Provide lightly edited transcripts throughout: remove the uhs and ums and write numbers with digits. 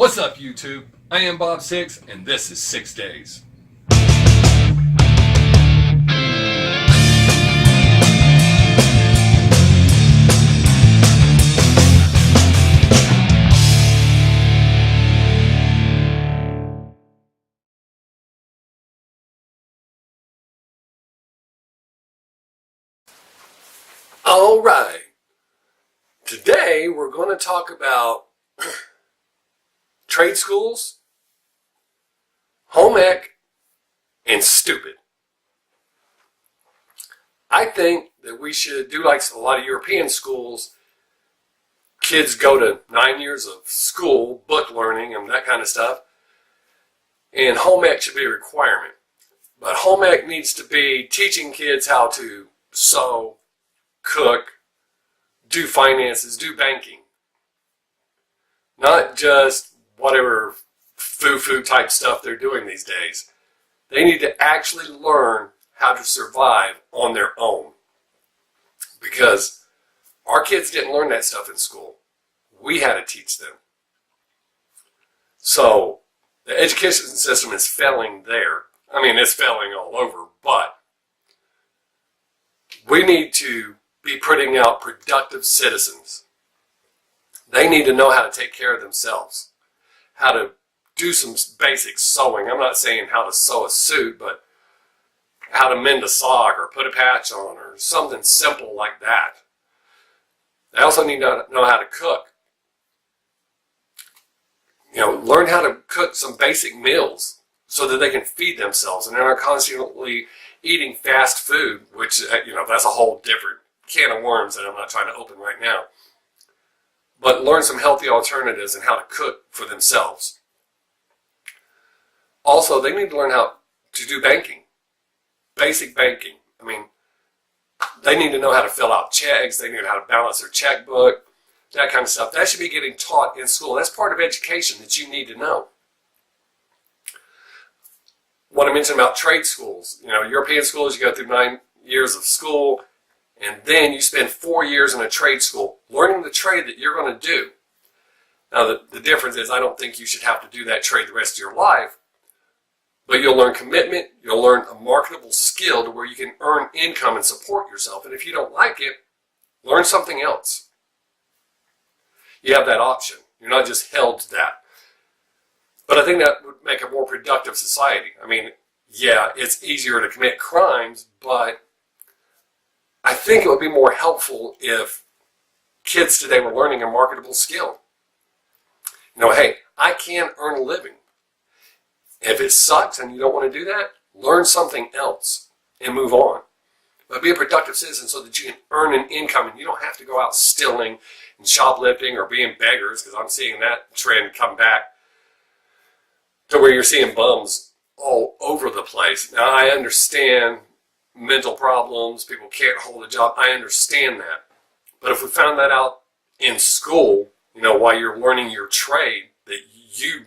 What's up, YouTube? I am Bob Sixx, and this is Sixx Daze. All right. Today we're going to talk about trade schools, home ec, and stupid. I think that we should do like a lot of European schools. Kids go to 9 years of school, book learning, and that kind of stuff. And home ec should be a requirement. But home ec needs to be teaching kids how to sew, cook, do finances, do banking. Not just whatever foo-foo type stuff they're doing these days. They need to actually learn how to survive on their own. Because our kids didn't learn that stuff in school. We had to teach them. So the education system is failing there. I mean, it's failing all over, but we need to be putting out productive citizens. They need to know how to take care of themselves, how to do some basic sewing. I'm not saying how to sew a suit, but how to mend a sock or put a patch on or something simple like that. They also need to know how to cook. Learn how to cook some basic meals so that they can feed themselves and they're not constantly eating fast food, which, that's a whole different can of worms that I'm not trying to open right now. But learn some healthy alternatives and how to cook for themselves. Also, they need to learn how to do banking. Basic banking. I mean, they need to know how to fill out checks. They need to know how to balance their checkbook. That kind of stuff. That should be getting taught in school. That's part of education that you need to know. What I mentioned about trade schools. European schools, you go through 9 years of school, and then you spend 4 years in a trade school learning the trade that you're going to do. Now, the difference is I don't think you should have to do that trade the rest of your life, but you'll learn commitment, you'll learn a marketable skill to where you can earn income and support yourself. And if you don't like it, learn something else. You have that option. You're not just held to that. But I think that would make a more productive society. I mean, yeah, it's easier to commit crimes, but I think it would be more helpful if kids today were learning a marketable skill. Hey, I can earn a living. If it sucks and you don't want to do that, learn something else and move on. But be a productive citizen so that you can earn an income and you don't have to go out stealing and shoplifting or being beggars, because I'm seeing that trend come back to where you're seeing bums all over the place. Now, I understand mental problems, people can't hold a job. I understand that. But if we found that out in school, while you're learning your trade, that you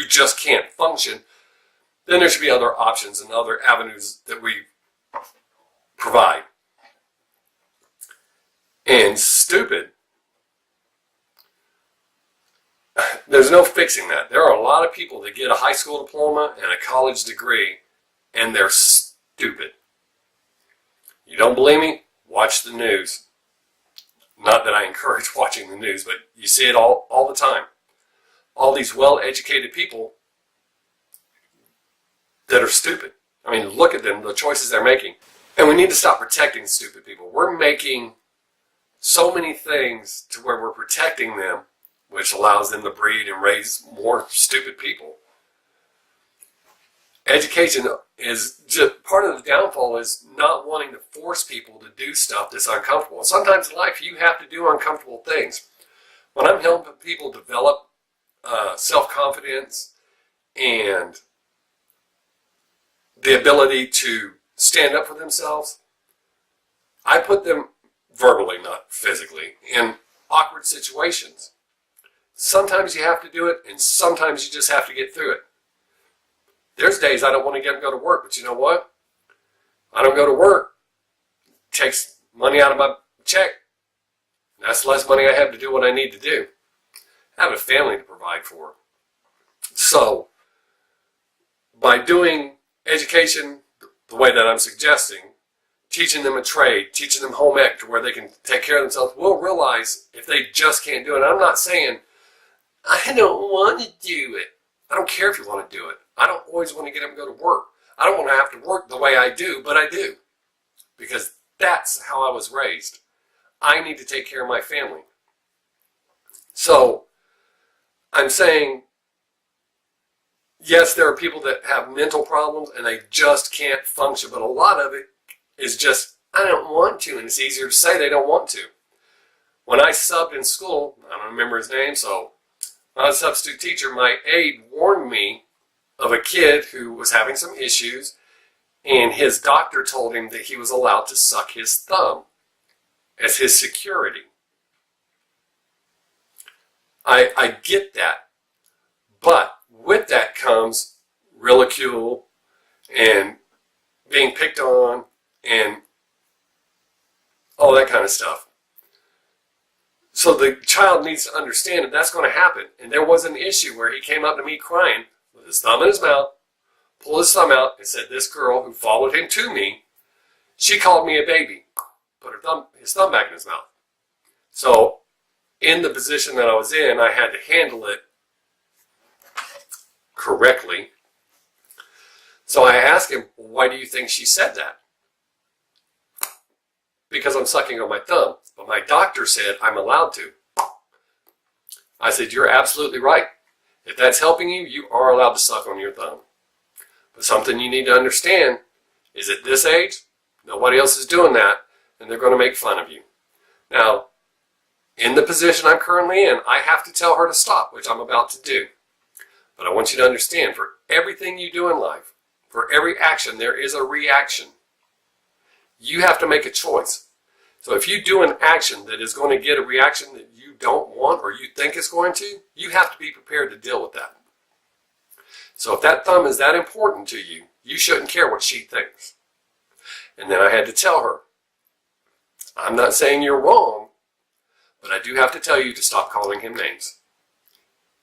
just can't function, then there should be other options and other avenues that we provide. And stupid, there's no fixing that. There are a lot of people that get a high school diploma and a college degree, and they're stupid. You don't believe me? Watch the news. Not that I encourage watching the news, but you see it all the time. All these well-educated people that are stupid. I mean, look at them, the choices they're making. And we need to stop protecting stupid people. We're making so many things to where we're protecting them, which allows them to breed and raise more stupid people. Education is just part of the downfall is not wanting to force people to do stuff that's uncomfortable. Sometimes in life you have to do uncomfortable things. When I'm helping people develop self-confidence and the ability to stand up for themselves, I put them verbally, not physically, in awkward situations. Sometimes you have to do it, and sometimes you just have to get through it. There's days I don't want to get up and go to work, but you know what? I don't go to work. It takes money out of my check. That's less money I have to do what I need to do. I have a family to provide for. So, by doing education the way that I'm suggesting, teaching them a trade, teaching them home ec to where they can take care of themselves, we'll realize if they just can't do it. I'm not saying, I don't want to do it. I don't care if you want to do it. I don't always want to get up and go to work. I don't want to have to work the way I do, but I do. Because that's how I was raised. I need to take care of my family. So, I'm saying, yes, there are people that have mental problems and they just can't function, but a lot of it is just, I don't want to, and it's easier to say they don't want to. When I subbed in school, I don't remember his name, so when I was a substitute teacher, my aide warned me of a kid who was having some issues, and his doctor told him that he was allowed to suck his thumb as his security. I get that, but with that comes ridicule and being picked on and all that kind of stuff. So the child needs to understand that that's going to happen. And there was an issue where he came up to me crying with his thumb in his mouth, pulled his thumb out, and said this girl who followed him to me, she called me a baby, put his thumb back in his mouth. So in the position that I was in, I had to handle it correctly. So I asked him, why do you think she said that? Because I'm sucking on my thumb. But my doctor said I'm allowed to. I said, you're absolutely right. If that's helping you, you are allowed to suck on your thumb. But something you need to understand is at this age, nobody else is doing that, and they're going to make fun of you. Now, in the position I'm currently in, I have to tell her to stop, which I'm about to do. But I want you to understand, for everything you do in life, for every action, there is a reaction. You have to make a choice. So if you do an action that is going to get a reaction that you don't want or you think it's going to, you have to be prepared to deal with that. So if that thumb is that important to you, you shouldn't care what she thinks. And then I had to tell her, I'm not saying you're wrong, but I do have to tell you to stop calling him names.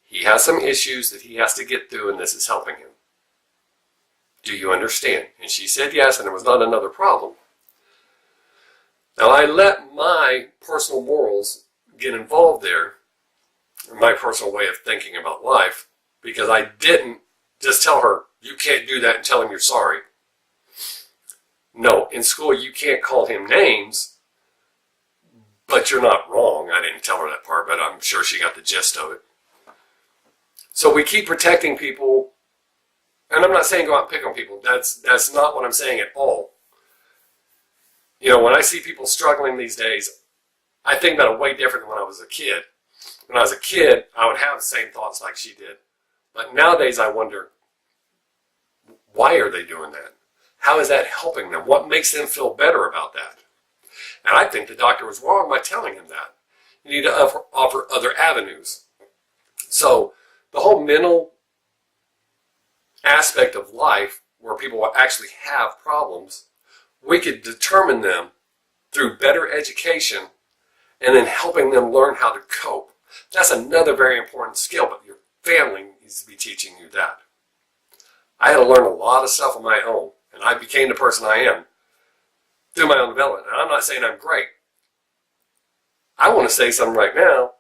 He has some issues that he has to get through, and this is helping him. Do you understand? And she said yes, and there was not another problem. Now, I let my personal morals get involved there, or my personal way of thinking about life, because I didn't just tell her, you can't do that and tell him you're sorry. No, in school you can't call him names, but you're not wrong. I didn't tell her that part, but I'm sure she got the gist of it. So we keep protecting people, and I'm not saying go out and pick on people. That's not what I'm saying at all. You know, when I see people struggling these days, I think about it way different than when I was a kid. When I was a kid, I would have the same thoughts like she did. But nowadays I wonder, why are they doing that? How is that helping them? What makes them feel better about that? And I think the doctor was wrong by telling him that. You need to offer other avenues. So the whole mental aspect of life where people actually have problems, we could determine them through better education and then helping them learn how to cope. That's another very important skill, but your family needs to be teaching you that. I had to learn a lot of stuff on my own, and I became the person I am through my own development. And I'm not saying I'm great. I want to say something right now.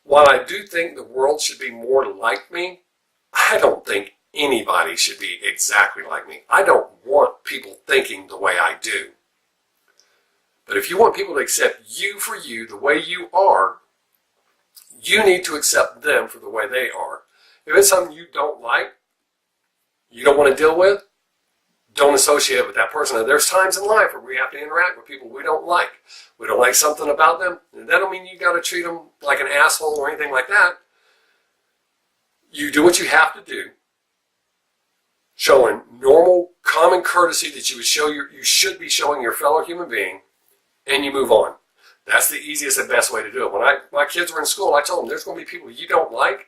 While I do think the world should be more like me, I don't think anybody should be exactly like me. I don't want people thinking the way I do. But if you want people to accept you for you, the way you are, you need to accept them for the way they are. If it's something you don't like, you don't want to deal with, don't associate with that person. Now, there's times in life where we have to interact with people we don't like. We don't like something about them, and that don't mean you got to treat them like an asshole or anything like that. You do what you have to do, showing normal, common courtesy that you should be showing your fellow human being, and you move on. That's the easiest and best way to do it. When my kids were in school, I told them there's going to be people you don't like.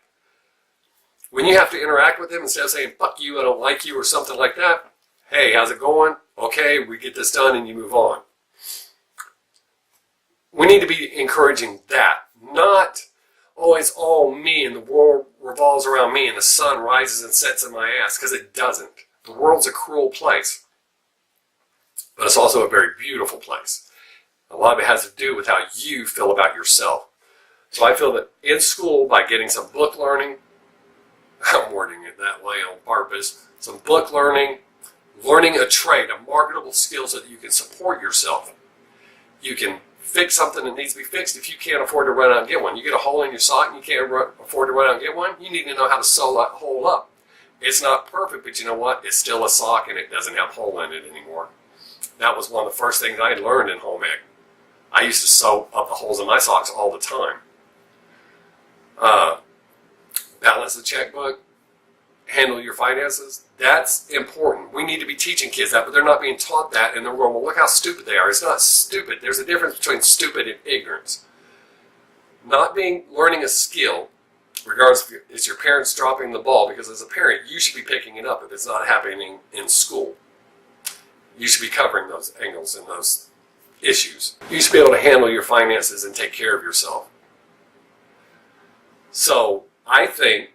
When you have to interact with them, instead of saying, fuck you, I don't like you, or something like that, hey, how's it going? Okay, we get this done, and you move on. We need to be encouraging that, not, oh, it's all me and the world revolves around me and the sun rises and sets in my ass, because it doesn't. The world's a cruel place, but it's also a very beautiful place. A lot of it has to do with how you feel about yourself. So I feel that in school, by getting some book learning, I'm wording it that way on purpose, some book learning, learning a trade, a marketable skill so that you can support yourself. You can fix something that needs to be fixed if you can't afford to run out and get one. You get a hole in your sock and you can't afford to run out and get one, you need to know how to sew that hole up. It's not perfect, but you know what? It's still a sock and it doesn't have a hole in it anymore. That was one of the first things I learned in home ec. I used to sew up the holes in my socks all the time. Balance the checkbook, handle your finances. That's important. We need to be teaching kids that, but they're not being taught that, and they're going, well, look how stupid they are. It's not stupid. There's a difference between stupid and ignorance. Learning a skill, regardless if it's your parents dropping the ball, because as a parent, you should be picking it up if it's not happening in school. You should be covering those angles and those issues. You should be able to handle your finances and take care of yourself. So I think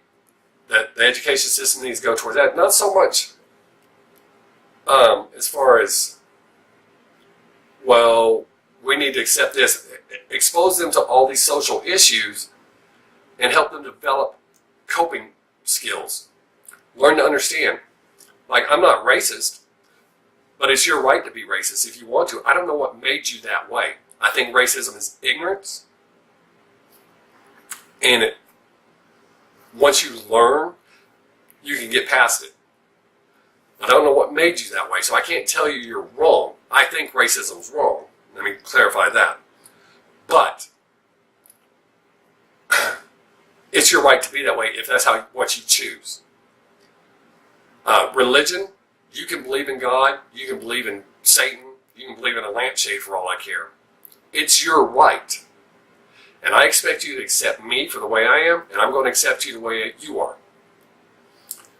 that the education system needs to go towards that. Not so much as far as, well, we need to accept this. Expose them to all these social issues and help them develop coping skills. Learn to understand. Like, I'm not racist, but it's your right to be racist if you want to. I don't know what made you that way. I think racism is ignorance. And once you learn, you can get past it. I don't know what made you that way, so I can't tell you you're wrong. I think racism's wrong. Let me clarify that. But it's your right to be that way if that's what you choose. Religion, you can believe in God, you can believe in Satan, you can believe in a lampshade for all I care. It's your right. And I expect you to accept me for the way I am, and I'm going to accept you the way you are.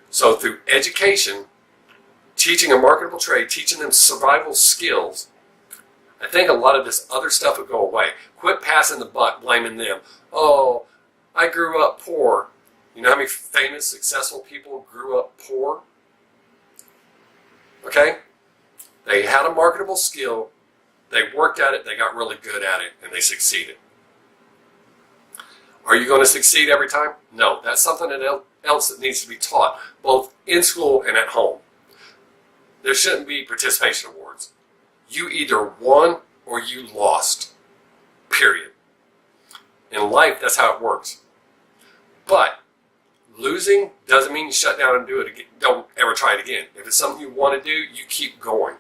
So through education, teaching a marketable trade, teaching them survival skills, I think a lot of this other stuff would go away. Quit passing the buck, blaming them. Oh, I grew up poor. You know how many famous, successful people grew up poor? Okay? They had a marketable skill, they worked at it, they got really good at it, and they succeeded. Are you going to succeed every time? No, that's something else that needs to be taught, both in school and at home. There shouldn't be participation awards. You either won or you lost, period. In life, that's how it works. But losing doesn't mean you shut down and do it again. Don't ever try it again. If it's something you want to do, you keep going.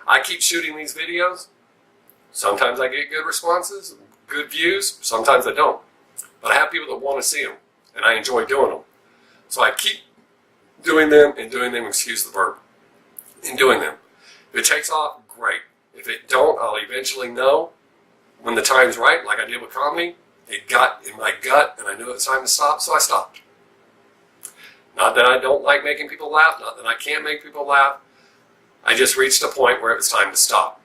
I keep shooting these videos. Sometimes I get good responses, good views. Sometimes I don't. But I have people that want to see them, and I enjoy doing them. So I keep doing them and doing them, excuse the verb, and doing them. If it takes off, great. If it don't, I'll eventually know when the time's right, like I did with comedy. It got in my gut, and I knew it was time to stop, so I stopped. Not that I don't like making people laugh, not that I can't make people laugh. I just reached a point where it was time to stop.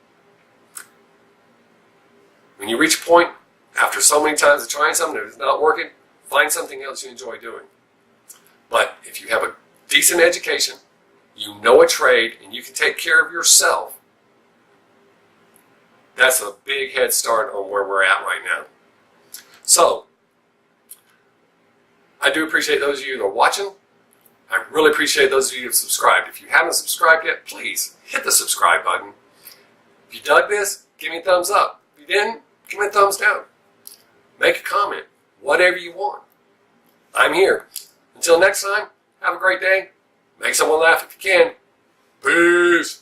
When you reach a point, after so many times of trying something and it's not working, find something else you enjoy doing. But if you have a decent education, you know a trade, and you can take care of yourself, that's a big head start on where we're at right now. So, I do appreciate those of you that are watching. I really appreciate those of you that have subscribed. If you haven't subscribed yet, please hit the subscribe button. If you dug this, give me a thumbs up. If you didn't, give me a thumbs down. Make a comment. Whatever you want. I'm here. Until next time, have a great day. Make someone laugh if you can. Peace.